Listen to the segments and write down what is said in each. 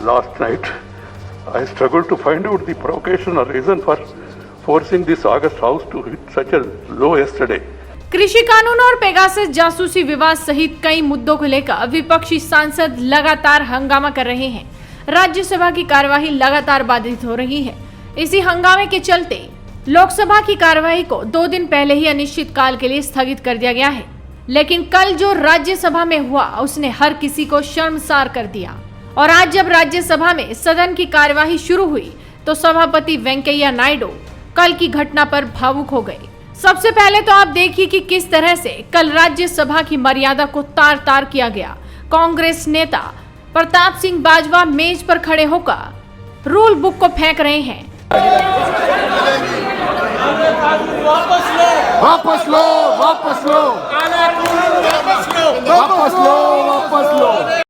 Last night, I struggled to find out the provocation or reason for forcing this August House to hit such a low yesterday. कृषि कानून और Pegasus जासूसी विवाद सहित कई मुद्दों को लेकर विपक्षी सांसद लगातार हंगामा कर रहे हैं। राज्यसभा की कार्यवाही लगातार बाधित हो रही है। इसी हंगामे के चलते लोकसभा की कार्यवाही को 2 दिन पहले ही अनिश्चित काल के लिए स्थगित कर दिया गया है। लेकिन कल जो राज्यसभा में हुआ उसने हर किसी को शर्मसार कर दिया। और आज जब राज्यसभा में सदन की कार्यवाही शुरू हुई तो सभापति वेंकैया नायडू कल की घटना पर भावुक हो गए। सबसे पहले तो आप देखिए कि किस तरह से कल राज्यसभा की मर्यादा को तार तार किया गया। कांग्रेस नेता प्रताप सिंह बाजवा मेज पर खड़े होकर रूल बुक को फेंक रहे हैं। वापस लो, वापस लो, वापस लो, वापस लो, वापस लो।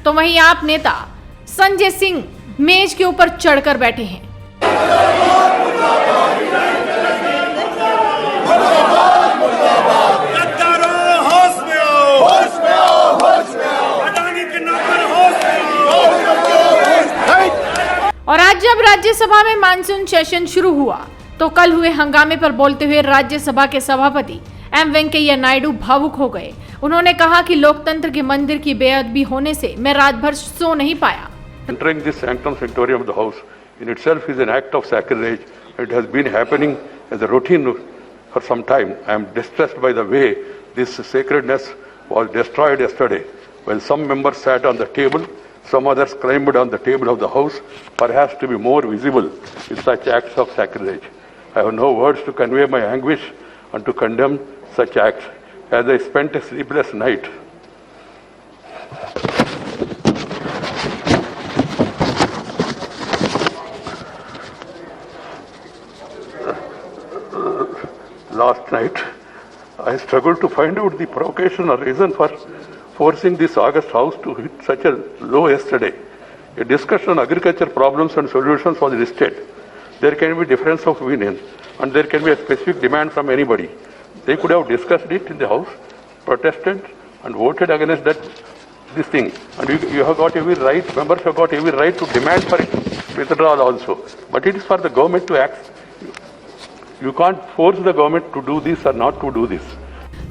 तो वहीं आप नेता संजय सिंह मेज के ऊपर चढ़कर बैठे हैं। और आज जब राज्यसभा में मानसून सेशन शुरू हुआ तो कल हुए हंगामे पर बोलते हुए राज्यसभा के सभापति एम वेंकैया नायडू भावुक हो गए। उन्होंने कहा कि लोकतंत्र के मंदिर की बेअदबी होने से मैं रात भर सो नहीं पाया। Entering this sanctum sanctorum of the House in itself is an act of sacrilege. It has been happening as a routine for some time. I am distressed by the way this sacredness was destroyed yesterday. While some members sat on the table, some others climbed on the table of the House, perhaps to be more visible in such acts of sacrilege. I have no words to convey my anguish and to condemn such acts. As I spent a sleepless night, last night, I struggled to find out the provocation or reason for forcing this August House to hit such a low yesterday. A discussion on agriculture problems and solutions was listed. There can be difference of opinion and there can be a specific demand from anybody. They could have discussed it in the House, protested and voted against this thing. And you have got every right, members have got every right to demand for it withdrawal also. But it is for the government to act. You can't force the government to do this or not to do this.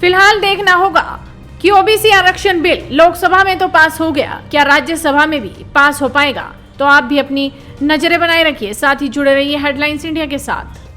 फिलहाल देखना होगा कि OBC आरक्षण bill Lok Sabha में तो पास हो गया, क्या राज्यसभा में भी पास हो पाएगा। तो आप भी अपनी नजरें बनाए रखिए, साथ ही जुड़े रहिए हेडलाइंस इंडिया के साथ।